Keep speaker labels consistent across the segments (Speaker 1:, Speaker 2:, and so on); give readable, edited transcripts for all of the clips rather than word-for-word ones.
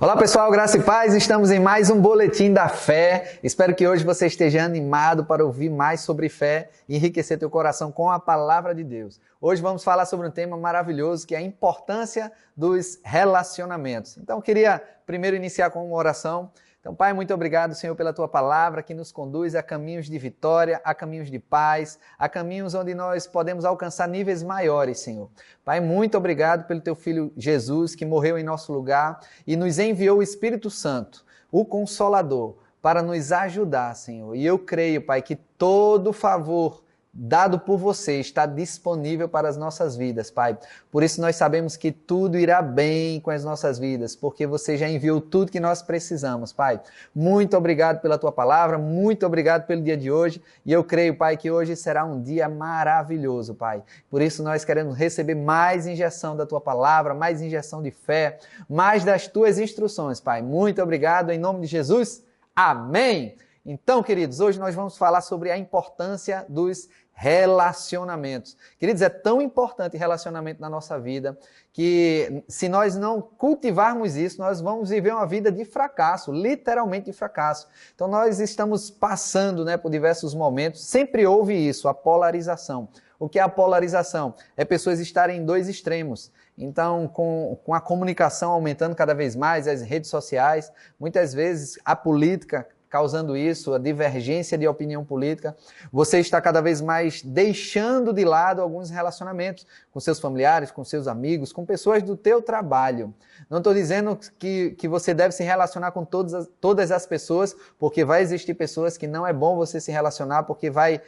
Speaker 1: Olá pessoal, graça e paz, estamos em mais um Boletim da Fé. Espero que hoje você esteja animado para ouvir mais sobre fé e enriquecer teu coração com a palavra de Deus. Hoje vamos falar sobre um tema maravilhoso que é a importância dos relacionamentos. Então eu queria primeiro iniciar com uma oração. Então, Pai, muito obrigado, Senhor, pela Tua palavra que nos conduz a caminhos de vitória, a caminhos de paz, a caminhos onde nós podemos alcançar níveis maiores, Senhor. Pai, muito obrigado pelo Teu Filho Jesus, que morreu em nosso lugar e nos enviou o Espírito Santo, o Consolador, para nos ajudar, Senhor. E eu creio, Pai, que todo favor dado por você está disponível para as nossas vidas, Pai. Por isso nós sabemos que tudo irá bem com as nossas vidas, porque você já enviou tudo que nós precisamos, Pai. Muito obrigado pela Tua palavra, muito obrigado pelo dia de hoje, e eu creio, Pai, que hoje será um dia maravilhoso, Pai. Por isso nós queremos receber mais injeção da Tua palavra, mais injeção de fé, mais das Tuas instruções, Pai. Muito obrigado, em nome de Jesus. Amém! Então, queridos, hoje nós vamos falar sobre a importância dos relacionamentos. Queridos, é tão importante relacionamento na nossa vida que se nós não cultivarmos isso, nós vamos viver uma vida de fracasso, literalmente de fracasso. Então nós estamos passando, por diversos momentos, sempre houve isso, a polarização. O que é a polarização? É pessoas estarem em dois extremos. Então, com a comunicação aumentando cada vez mais, as redes sociais, muitas vezes a política causando isso, a divergência de opinião política, você está cada vez mais deixando de lado alguns relacionamentos com seus familiares, com seus amigos, com pessoas do teu trabalho. Não estou dizendo que você deve se relacionar com todas as pessoas, porque vai existir pessoas que não é bom você se relacionar, porque vai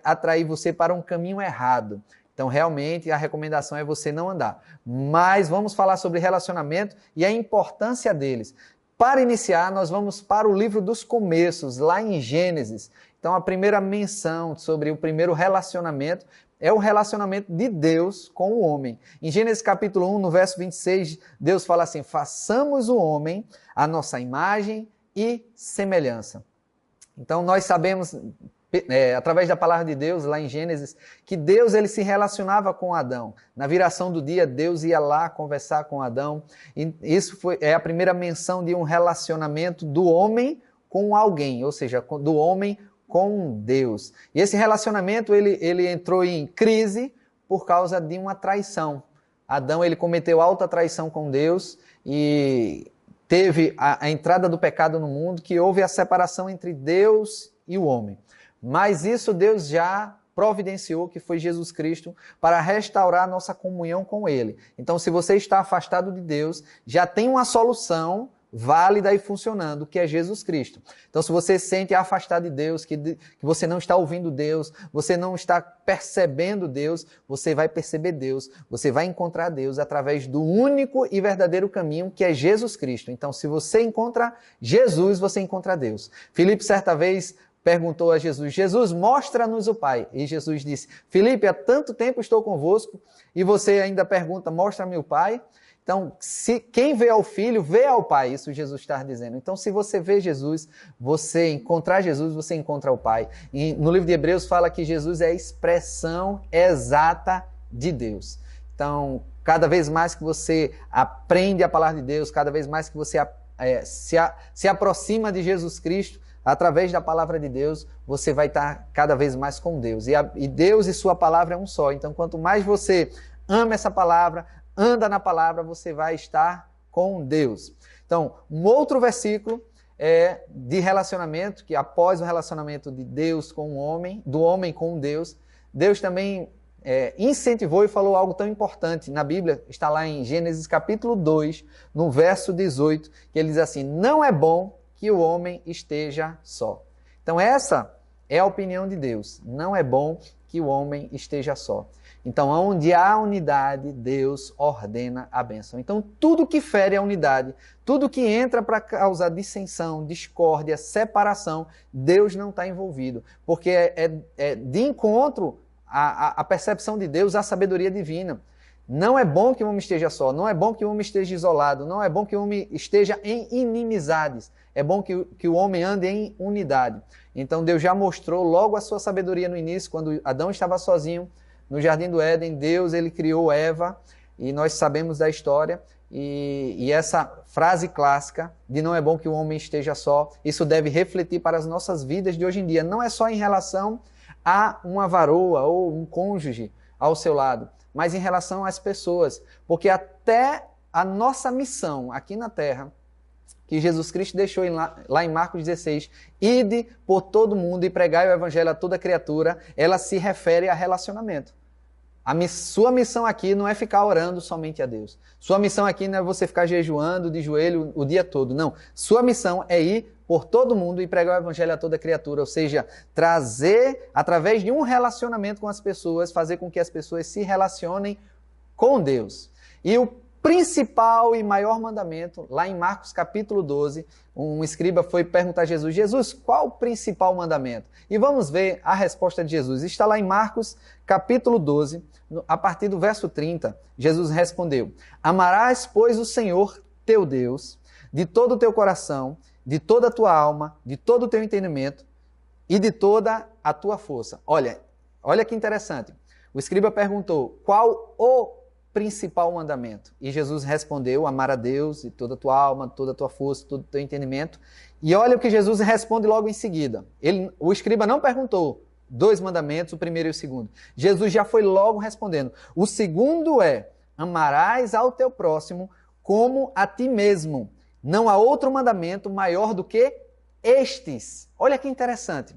Speaker 1: atrair você para um caminho errado. Então, realmente, a recomendação é você não andar. Mas vamos falar sobre relacionamento e a importância deles. Para iniciar, nós vamos para o livro dos começos, lá em Gênesis. Então, a primeira menção sobre o primeiro relacionamento é o relacionamento de Deus com o homem. Em Gênesis capítulo 1, no verso 26, Deus fala assim: façamos o homem a nossa imagem e semelhança. Então, nós sabemos, através da palavra de Deus, lá em Gênesis, que Deus ele se relacionava com Adão. Na viração do dia, Deus ia lá conversar com Adão. E isso é a primeira menção de um relacionamento do homem com alguém, ou seja, do homem com Deus. E esse relacionamento ele entrou em crise por causa de uma traição. Adão ele cometeu alta traição com Deus e teve a entrada do pecado no mundo, que houve a separação entre Deus e o homem. Mas isso Deus já providenciou, que foi Jesus Cristo, para restaurar a nossa comunhão com Ele. Então, se você está afastado de Deus, já tem uma solução válida e funcionando, que é Jesus Cristo. Então, se você se sente afastado de Deus, que você não está ouvindo Deus, você não está percebendo Deus, você vai perceber Deus, você vai encontrar Deus através do único e verdadeiro caminho, que é Jesus Cristo. Então, se você encontra Jesus, você encontra Deus. Filipe, certa vez, perguntou a Jesus: Jesus, mostra-nos o Pai. E Jesus disse: Filipe, há tanto tempo estou convosco e você ainda pergunta: mostra-me o Pai? Então, quem vê ao Filho, vê ao Pai. Isso Jesus está dizendo. Então, se você vê Jesus, você encontrar Jesus, você encontra o Pai. E no livro de Hebreus fala que Jesus é a expressão exata de Deus. Então, cada vez mais que você aprende a palavra de Deus, cada vez mais que você se aproxima de Jesus Cristo, através da palavra de Deus, você vai estar cada vez mais com Deus. E Deus e sua palavra é um só. Então, quanto mais você ama essa palavra, anda na palavra, você vai estar com Deus. Então, um outro versículo de relacionamento, que após o relacionamento de Deus com o homem, do homem com Deus, Deus também incentivou e falou algo tão importante. Na Bíblia, está lá em Gênesis capítulo 2, no verso 18, que ele diz assim: não é bom que o homem esteja só. Então essa é a opinião de Deus. Não é bom que o homem esteja só. Então, onde há unidade, Deus ordena a bênção. Então, tudo que fere a unidade, tudo que entra para causar dissensão, discórdia, separação, Deus não está envolvido. Porque é de encontro à percepção de Deus, à sabedoria divina. Não é bom que o homem esteja só, não é bom que o homem esteja isolado, não é bom que o homem esteja em inimizades. É bom que o homem ande em unidade. Então Deus já mostrou logo a sua sabedoria no início, quando Adão estava sozinho no Jardim do Éden. Deus ele criou Eva, e nós sabemos da história, E essa frase clássica de não é bom que o homem esteja só, isso deve refletir para as nossas vidas de hoje em dia. Não é só em relação a uma varoa ou um cônjuge ao seu lado, mas em relação às pessoas. Porque até a nossa missão aqui na Terra, que Jesus Cristo deixou lá em Marcos 16, ide por todo mundo e pregai o evangelho a toda criatura, ela se refere a relacionamento. Sua missão aqui não é ficar orando somente a Deus. Sua missão aqui não é você ficar jejuando de joelho o dia todo. Não. Sua missão é ir por todo mundo e pregar o evangelho a toda criatura. Ou seja, trazer, através de um relacionamento com as pessoas, fazer com que as pessoas se relacionem com Deus. E o principal e maior mandamento, lá em Marcos capítulo 12, um escriba foi perguntar a Jesus, Jesus, qual o principal mandamento? E vamos ver a resposta de Jesus. Está lá em Marcos capítulo 12, a partir do verso 30, Jesus respondeu, amarás, pois, o Senhor teu Deus, de todo o teu coração, de toda a tua alma, de todo o teu entendimento e de toda a tua força. Olha que interessante. O escriba perguntou, qual o principal mandamento? E Jesus respondeu, amar a Deus de toda a tua alma, de toda a tua força, todo o teu entendimento. E olha o que Jesus responde logo em seguida. O escriba não perguntou 2 mandamentos, o primeiro e o segundo. Jesus já foi logo respondendo. O segundo é, amarás ao teu próximo como a ti mesmo. Não há outro mandamento maior do que estes. Olha que interessante.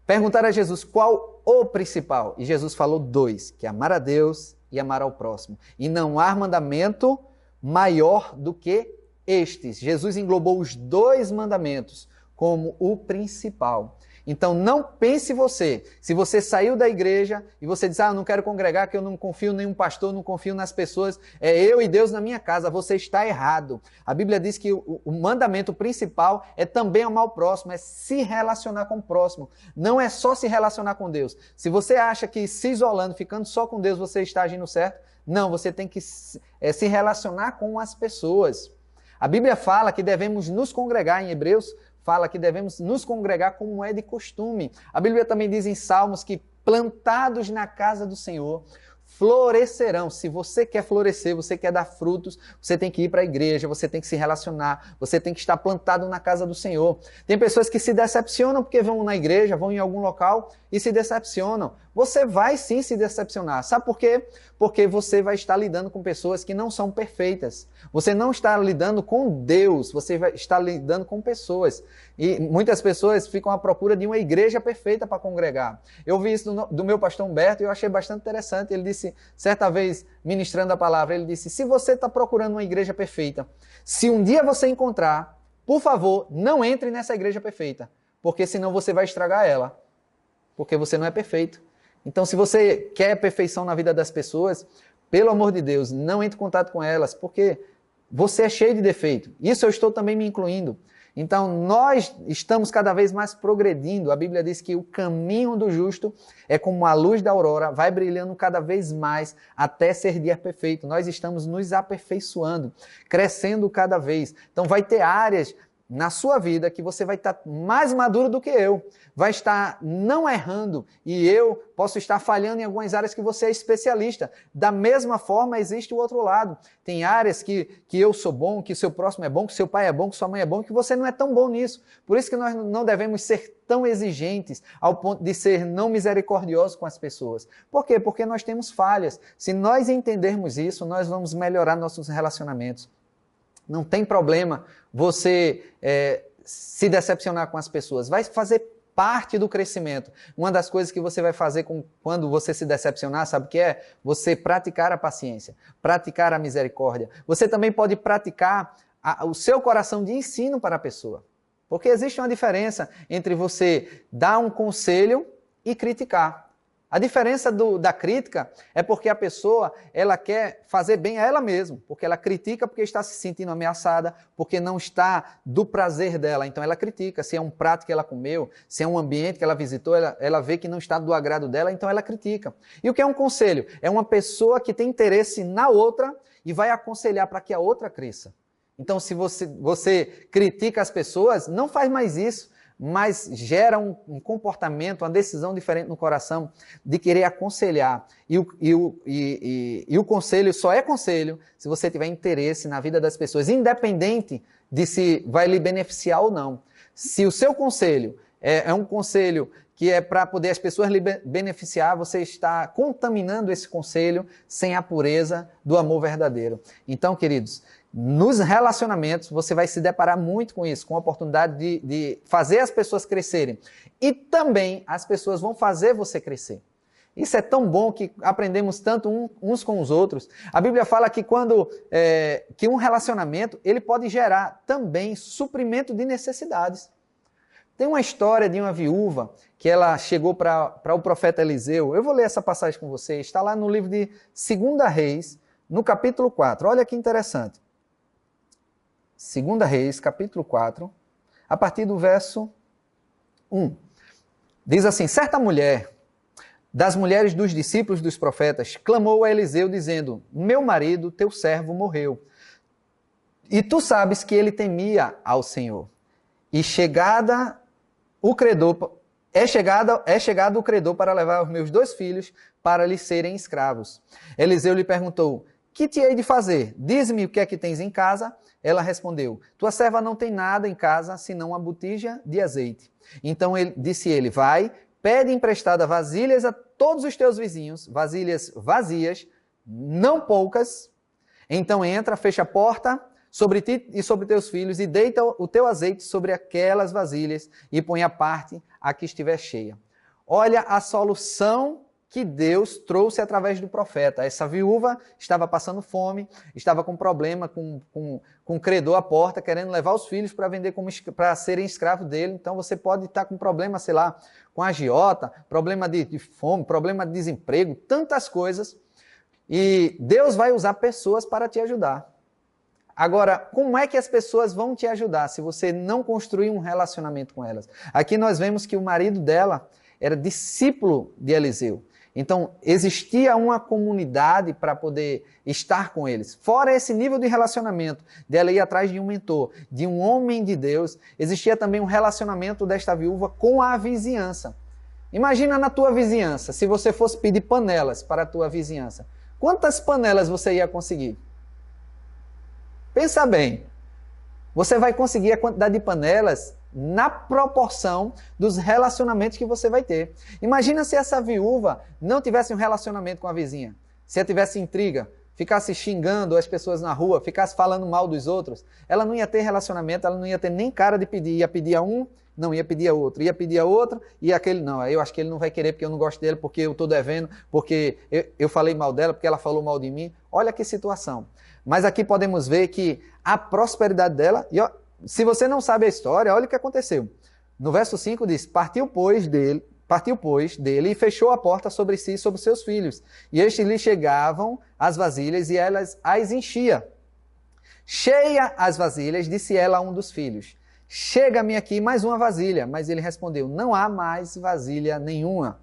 Speaker 1: Perguntaram a Jesus qual o principal. E Jesus falou 2, que é amar a Deus e amar ao próximo. E não há mandamento maior do que estes. Jesus englobou os 2 mandamentos como o principal. Então não pense você, se você saiu da igreja e você diz, eu não quero congregar, que eu não confio em nenhum pastor, não confio nas pessoas, é eu e Deus na minha casa, você está errado. A Bíblia diz que o mandamento principal é também amar o próximo, é se relacionar com o próximo. Não é só se relacionar com Deus. Se você acha que se isolando, ficando só com Deus, você está agindo certo, não, você tem que se relacionar com as pessoas. A Bíblia fala que devemos nos congregar, em Hebreus, fala que devemos nos congregar como é de costume. A Bíblia também diz em Salmos que plantados na casa do Senhor florescerão. Se você quer florescer, você quer dar frutos, você tem que ir para a igreja, você tem que se relacionar, você tem que estar plantado na casa do Senhor. Tem pessoas que se decepcionam porque vão na igreja, vão em algum local e se decepcionam. Você vai sim se decepcionar. Sabe por quê? Porque você vai estar lidando com pessoas que não são perfeitas. Você não está lidando com Deus, você vai estar lidando com pessoas. E muitas pessoas ficam à procura de uma igreja perfeita para congregar. Eu vi isso do meu pastor Humberto e eu achei bastante interessante. Ele disse, certa vez, ministrando a palavra, ele disse, se você está procurando uma igreja perfeita, se um dia você encontrar, por favor, não entre nessa igreja perfeita, porque senão você vai estragar ela, porque você não é perfeito. Então, se você quer perfeição na vida das pessoas, pelo amor de Deus, não entre em contato com elas, porque você é cheio de defeito. Isso eu estou também me incluindo. Então, nós estamos cada vez mais progredindo. A Bíblia diz que o caminho do justo é como a luz da aurora, vai brilhando cada vez mais até ser dia perfeito. Nós estamos nos aperfeiçoando, crescendo cada vez. Então, vai ter áreas na sua vida que você vai estar mais maduro do que eu, vai estar não errando e eu posso estar falhando em algumas áreas que você é especialista. Da mesma forma, existe o outro lado. Tem áreas que eu sou bom, que seu próximo é bom, que seu pai é bom, que sua mãe é bom, que você não é tão bom nisso. Por isso que nós não devemos ser tão exigentes ao ponto de ser não misericordiosos com as pessoas. Por quê? Porque nós temos falhas. Se nós entendermos isso, nós vamos melhorar nossos relacionamentos. Não tem problema você se decepcionar com as pessoas. Vai fazer parte do crescimento. Uma das coisas que você vai fazer quando você se decepcionar, sabe o que é? Você praticar a paciência, praticar a misericórdia. Você também pode praticar o seu coração de ensino para a pessoa. Porque existe uma diferença entre você dar um conselho e criticar. A diferença da crítica é porque a pessoa ela quer fazer bem a ela mesma, porque ela critica porque está se sentindo ameaçada, porque não está do prazer dela, então ela critica. Se é um prato que ela comeu, se é um ambiente que ela visitou, ela vê que não está do agrado dela, então ela critica. E o que é um conselho? É uma pessoa que tem interesse na outra e vai aconselhar para que a outra cresça. Então se você critica as pessoas, não faz mais isso. mas gera um comportamento, uma decisão diferente no coração de querer aconselhar. E o conselho só é conselho se você tiver interesse na vida das pessoas, independente de se vai lhe beneficiar ou não. Se o seu conselho é um conselho que é para poder as pessoas lhe beneficiar, você está contaminando esse conselho sem a pureza do amor verdadeiro. Então, queridos, nos relacionamentos você vai se deparar muito com isso, com a oportunidade de fazer as pessoas crescerem. E também as pessoas vão fazer você crescer. Isso é tão bom que aprendemos tanto uns com os outros. A Bíblia fala que que um relacionamento ele pode gerar também suprimento de necessidades. Tem uma história de uma viúva que ela chegou para o profeta Eliseu. Eu vou ler essa passagem com vocês. Está lá no livro de 2 Reis, no capítulo 4. Olha que interessante. 2 Reis, capítulo 4, a partir do verso 1. Diz assim: certa mulher, das mulheres dos discípulos dos profetas, clamou a Eliseu dizendo: meu marido, teu servo, morreu. E tu sabes que ele temia ao Senhor. E chegado o credor para levar os meus 2 filhos para lhe serem escravos. Eliseu lhe perguntou: que te hei de fazer? Diz-me o que é que tens em casa. Ela respondeu: tua serva não tem nada em casa, senão uma botija de azeite. Então disse ele: vai, pede emprestada vasilhas a todos os teus vizinhos, vasilhas vazias, não poucas. Então entra, fecha a porta sobre ti e sobre teus filhos, e deita o teu azeite sobre aquelas vasilhas, e põe a parte a que estiver cheia. Olha a solução que Deus trouxe através do profeta. Essa viúva estava passando fome, estava com problema, com um credor à porta, querendo levar os filhos para vender para serem escravos dele. Então você pode estar com problema, sei lá, com agiota, problema de fome, problema de desemprego, tantas coisas. E Deus vai usar pessoas para te ajudar. Agora, como é que as pessoas vão te ajudar se você não construir um relacionamento com elas? Aqui nós vemos que o marido dela era discípulo de Eliseu. Então, existia uma comunidade para poder estar com eles. Fora esse nível de relacionamento, dela ir atrás de um mentor, de um homem de Deus, existia também um relacionamento desta viúva com a vizinhança. Imagina na tua vizinhança, se você fosse pedir panelas para a tua vizinhança. Quantas panelas você ia conseguir? Pensa bem. Você vai conseguir a quantidade de panelas na proporção dos relacionamentos que você vai ter. Imagina se essa viúva não tivesse um relacionamento com a vizinha. Se ela tivesse intriga, ficasse xingando as pessoas na rua, ficasse falando mal dos outros, ela não ia ter relacionamento, ela não ia ter nem cara de pedir. Ia pedir a um, não ia pedir a outro. Ia pedir a outro e aquele não. Eu acho que ele não vai querer porque eu não gosto dele, porque eu estou devendo, porque eu falei mal dela, porque ela falou mal de mim. Olha que situação. Mas aqui podemos ver que a prosperidade dela... Se você não sabe a história, olha o que aconteceu. No verso 5 diz: partiu, pois, dele e fechou a porta sobre si e sobre seus filhos. E estes lhe chegavam as vasilhas e elas as enchia. Cheia as vasilhas, disse ela a um dos filhos: chega-me aqui mais uma vasilha. Mas ele respondeu: não há mais vasilha nenhuma.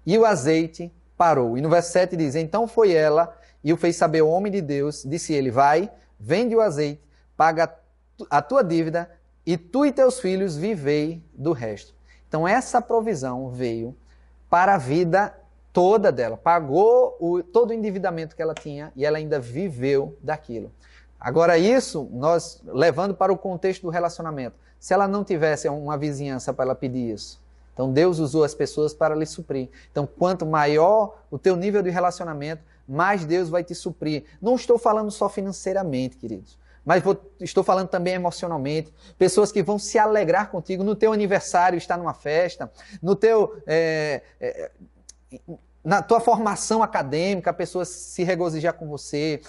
Speaker 1: E o azeite parou. E no verso 7 diz: então foi ela e o fez saber o homem de Deus. Disse ele: vai, vende o azeite, paga a tua dívida, e tu e teus filhos vivei do resto. Então essa provisão veio para a vida toda dela. Pagou todo o endividamento que ela tinha e ela ainda viveu daquilo. Agora isso, nós levando para o contexto do relacionamento. Se ela não tivesse uma vizinhança para ela pedir isso, então Deus usou as pessoas para lhe suprir. Então quanto maior o teu nível de relacionamento, mais Deus vai te suprir. Não estou falando só financeiramente, queridos. Mas estou falando também emocionalmente. Pessoas que vão se alegrar contigo no teu aniversário, estar numa festa, na tua formação acadêmica, pessoas se regozijar com você,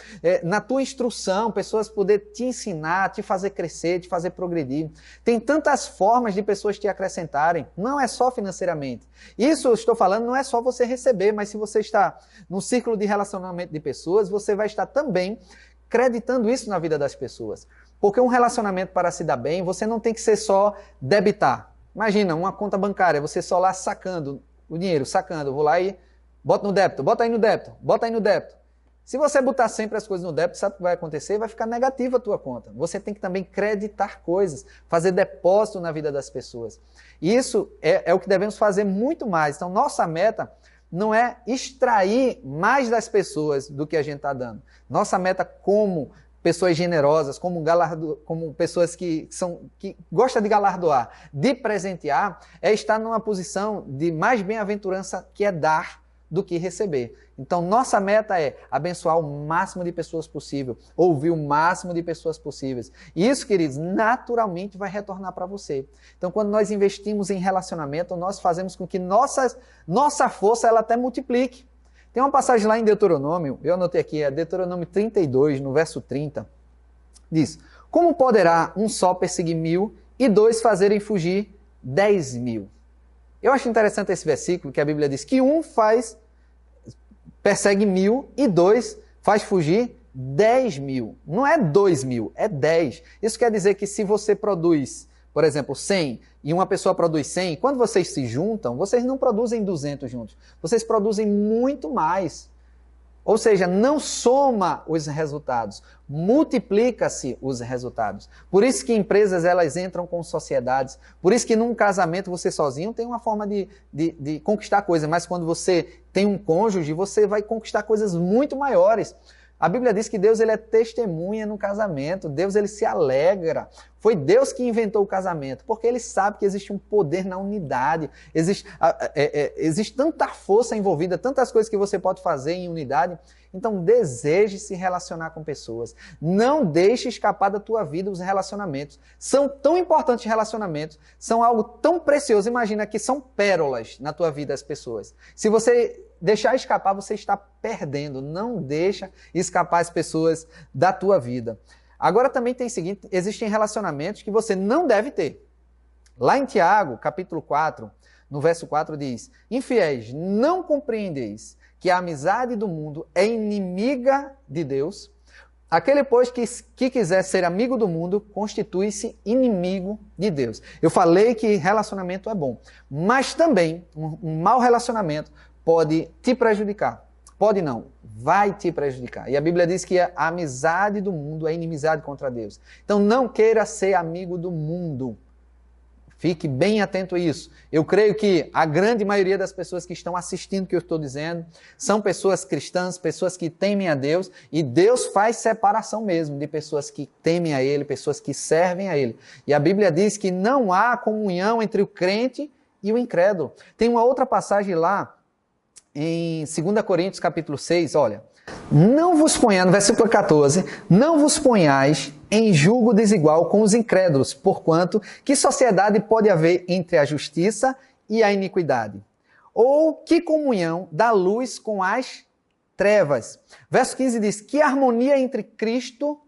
Speaker 1: na tua instrução, pessoas poder te ensinar, te fazer crescer, te fazer progredir. Tem tantas formas de pessoas te acrescentarem, não é só financeiramente. Isso eu estou falando não é só você receber, mas se você está num círculo de relacionamento de pessoas, você vai estar também acreditando isso na vida das pessoas. Porque um relacionamento para se dar bem, você não tem que ser só debitar. Imagina, uma conta bancária, você só lá sacando o dinheiro, sacando. Eu vou lá e boto no débito, bota aí no débito, bota aí no débito. Se você botar sempre as coisas no débito, sabe o que vai acontecer? Vai ficar negativa a tua conta. Você tem que também creditar coisas, fazer depósito na vida das pessoas. E isso é o que devemos fazer muito mais. Então, nossa meta não é extrair mais das pessoas do que a gente está dando. Nossa meta como pessoas generosas, como pessoas que gostam de galardoar, de presentear, é estar numa posição de mais bem-aventurança, que é dar do que receber. Então, nossa meta é abençoar o máximo de pessoas possível, ouvir o máximo de pessoas possíveis. E isso, queridos, naturalmente vai retornar para você. Então, quando nós investimos em relacionamento, nós fazemos com que nossa força ela até multiplique. Tem uma passagem lá em Deuteronômio, eu anotei aqui, é Deuteronômio 32, no verso 30, diz: como poderá um só perseguir 1000 e 2 fazerem fugir 10.000? Eu acho interessante esse versículo, que a Bíblia diz que um persegue 1000 e 2 faz fugir 10.000. Não é 2.000, é 10. Isso quer dizer que se você produz, por exemplo, 100 e uma pessoa produz 100, quando vocês se juntam, vocês não produzem 200 juntos. Vocês produzem muito mais. Ou seja, não soma os resultados, multiplica-se os resultados. Por isso que empresas elas entram com sociedades, por isso que num casamento você sozinho tem uma forma de conquistar coisas, mas quando você tem um cônjuge, você vai conquistar coisas muito maiores. A Bíblia diz que Deus ele é testemunha no casamento, Deus ele se alegra. Foi Deus que inventou o casamento, porque ele sabe que existe um poder na unidade, existe tanta força envolvida, tantas coisas que você pode fazer em unidade. Então deseje se relacionar com pessoas. Não deixe escapar da tua vida os relacionamentos. São tão importantes relacionamentos, são algo tão precioso. Imagina que são pérolas na tua vida as pessoas. Se você deixar escapar, você está perdendo. Não deixa escapar as pessoas da tua vida. Agora também tem o seguinte, existem relacionamentos que você não deve ter. Lá em Tiago, capítulo 4, no verso 4 diz: infiéis, não compreendeis que a amizade do mundo é inimiga de Deus? Aquele, pois, que quiser ser amigo do mundo, constitui-se inimigo de Deus. Eu falei que relacionamento é bom, mas também um mau relacionamento pode te prejudicar. Pode não, vai te prejudicar. E a Bíblia diz que a amizade do mundo é inimizade contra Deus. Então não queira ser amigo do mundo. Fique bem atento a isso. Eu creio que a grande maioria das pessoas que estão assistindo o que eu estou dizendo são pessoas cristãs, pessoas que temem a Deus, e Deus faz separação mesmo de pessoas que temem a Ele, pessoas que servem a Ele. E a Bíblia diz que não há comunhão entre o crente e o incrédulo. Tem uma outra passagem lá, em 2 Coríntios capítulo 6, olha: não vos ponhais, no versículo 14, não vos ponhais em julgo desigual com os incrédulos, porquanto que sociedade pode haver entre a justiça e a iniquidade? Ou que comunhão da luz com as trevas? Verso 15 diz: que harmonia entre Cristo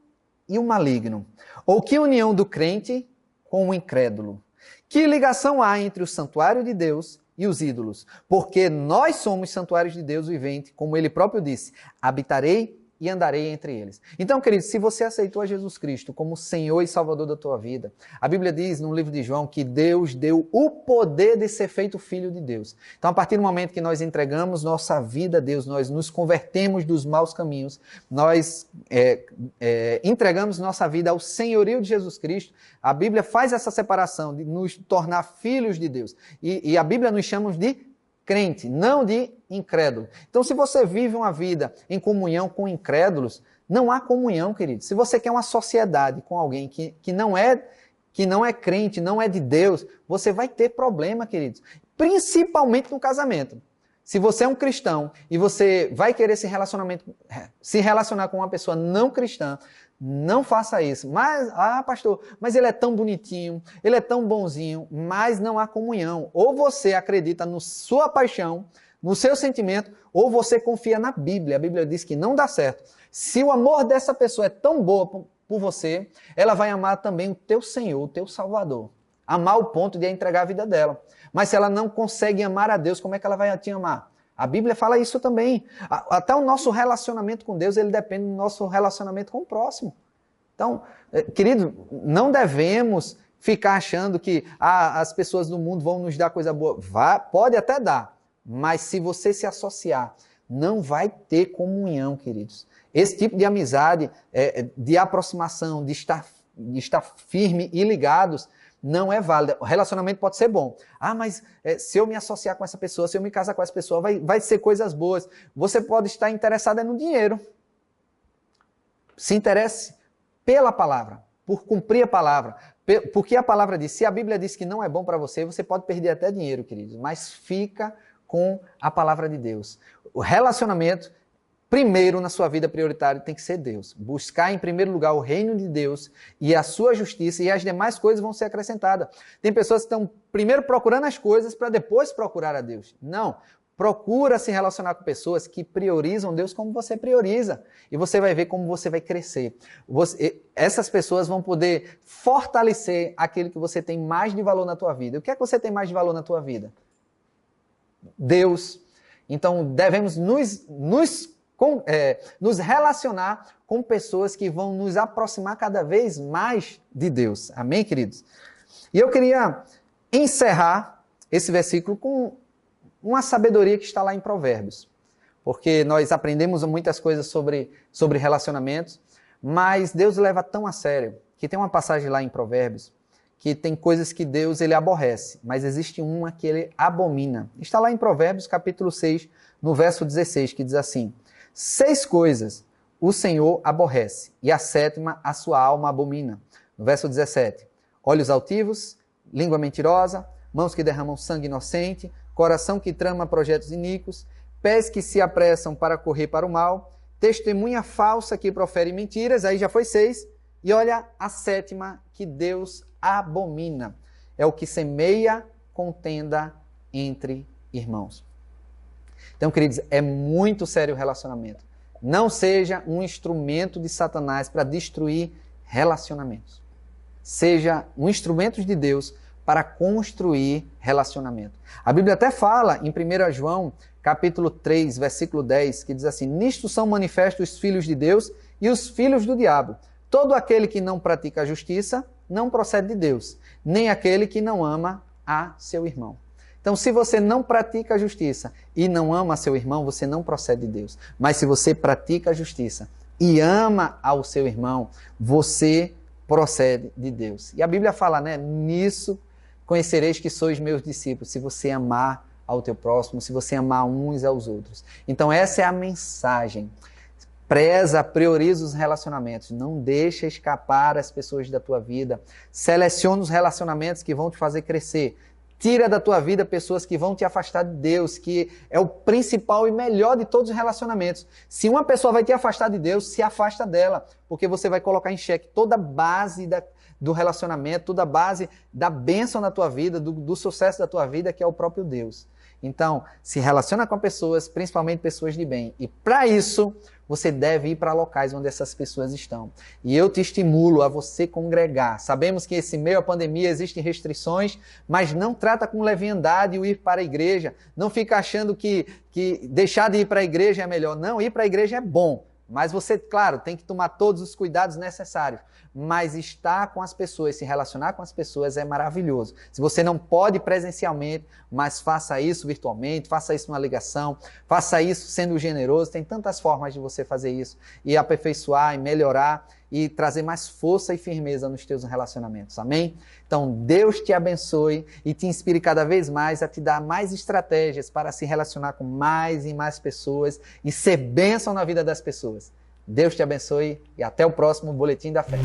Speaker 1: e o maligno? Ou que união do crente com o incrédulo? Que ligação há entre o santuário de Deus e os ídolos? Porque nós somos santuários de Deus vivente, como ele próprio disse: habitarei e andarei entre eles. Então, queridos, se você aceitou a Jesus Cristo como Senhor e Salvador da tua vida, a Bíblia diz no livro de João que Deus deu o poder de ser feito filho de Deus. Então, a partir do momento que nós entregamos nossa vida a Deus, nós nos convertemos dos maus caminhos, nós entregamos nossa vida ao senhorio de Jesus Cristo, a Bíblia faz essa separação de nos tornar filhos de Deus. E a Bíblia nos chama de crente, não de incrédulo. Então, se você vive uma vida em comunhão com incrédulos, não há comunhão, querido. Se você quer uma sociedade com alguém que não é crente, não é de Deus, você vai ter problema, queridos. Principalmente no casamento. Se você é um cristão e você vai querer se relacionar com uma pessoa não cristã, não faça isso. Mas, pastor, mas ele é tão bonitinho, ele é tão bonzinho, mas não há comunhão. Ou você acredita na sua paixão, no seu sentimento, ou você confia na Bíblia. A Bíblia diz que não dá certo. Se o amor dessa pessoa é tão boa por você, ela vai amar também o teu Senhor, o teu Salvador. Amar ao ponto de entregar a vida dela. Mas se ela não consegue amar a Deus, como é que ela vai te amar? A Bíblia fala isso também. Até o nosso relacionamento com Deus, ele depende do nosso relacionamento com o próximo. Então, querido, não devemos ficar achando que as pessoas do mundo vão nos dar coisa boa. Pode até dar, mas se você se associar não vai ter comunhão, queridos. Esse tipo de amizade, de aproximação, de estar firme e ligados, não é válida. O relacionamento pode ser bom. Ah, mas se eu me associar com essa pessoa, se eu me casar com essa pessoa, vai ser coisas boas. Você pode estar interessado no dinheiro. Se interesse pela palavra, por cumprir a palavra. Porque a palavra diz, se a Bíblia diz que não é bom para você, você pode perder até dinheiro, queridos. Mas fica com a palavra de Deus. O relacionamento, primeiro na sua vida prioritário, tem que ser Deus. Buscar em primeiro lugar o reino de Deus e a sua justiça, e as demais coisas vão ser acrescentadas. Tem pessoas que estão primeiro procurando as coisas para depois procurar a Deus. Não. Procura se relacionar com pessoas que priorizam Deus como você prioriza. E você vai ver como você vai crescer. Essas pessoas vão poder fortalecer aquilo que você tem mais de valor na tua vida. O que é que você tem mais de valor na tua vida? Deus. Então, devemos nos relacionar com pessoas que vão nos aproximar cada vez mais de Deus. Amém, queridos? E eu queria encerrar esse versículo com uma sabedoria que está lá em Provérbios. Porque nós aprendemos muitas coisas sobre relacionamentos, mas Deus leva tão a sério que tem uma passagem lá em Provérbios que tem coisas que Deus ele aborrece, mas existe uma que ele abomina. Está lá em Provérbios, capítulo 6, no verso 16, que diz assim: 6 coisas o Senhor aborrece, e a 7ª a sua alma abomina. No verso 17, olhos altivos, língua mentirosa, mãos que derramam sangue inocente, coração que trama projetos iníquos, pés que se apressam para correr para o mal, testemunha falsa que profere mentiras, aí já foi 6, e olha a 7ª que Deus abomina, é o que semeia contenda entre irmãos. Então, queridos, é muito sério o relacionamento. Não seja um instrumento de Satanás para destruir relacionamentos. Seja um instrumento de Deus para construir relacionamento. A Bíblia até fala em 1 João, capítulo 3, versículo 10, que diz assim: nisto são manifestos os filhos de Deus e os filhos do diabo. Todo aquele que não pratica a justiça não procede de Deus, nem aquele que não ama a seu irmão. Então, se você não pratica a justiça e não ama seu irmão, você não procede de Deus. Mas se você pratica a justiça e ama ao seu irmão, você procede de Deus. E a Bíblia fala, né? Nisso conhecereis que sois meus discípulos, se você amar ao teu próximo, se você amar uns aos outros. Então essa é a mensagem. Preza, prioriza os relacionamentos. Não deixa escapar as pessoas da tua vida. Seleciona os relacionamentos que vão te fazer crescer. Tira da tua vida pessoas que vão te afastar de Deus, que é o principal e melhor de todos os relacionamentos. Se uma pessoa vai te afastar de Deus, se afasta dela, porque você vai colocar em xeque toda a base do relacionamento, toda a base da bênção na tua vida, do sucesso da tua vida, que é o próprio Deus. Então, se relaciona com pessoas, principalmente pessoas de bem. E para isso, você deve ir para locais onde essas pessoas estão. E eu te estimulo a você congregar. Sabemos que esse meio à pandemia existem restrições, mas não trata com leviandade o ir para a igreja. Não fica achando que deixar de ir para a igreja é melhor. Não, ir para a igreja é bom. Mas você, claro, tem que tomar todos os cuidados necessários. Mas estar com as pessoas, se relacionar com as pessoas é maravilhoso. Se você não pode presencialmente, mas faça isso virtualmente, faça isso numa ligação, faça isso sendo generoso. Tem tantas formas de você fazer isso e aperfeiçoar e melhorar e trazer mais força e firmeza nos teus relacionamentos. Amém? Então, Deus te abençoe e te inspire cada vez mais a te dar mais estratégias para se relacionar com mais e mais pessoas e ser bênção na vida das pessoas. Deus te abençoe e até o próximo Boletim da Fé.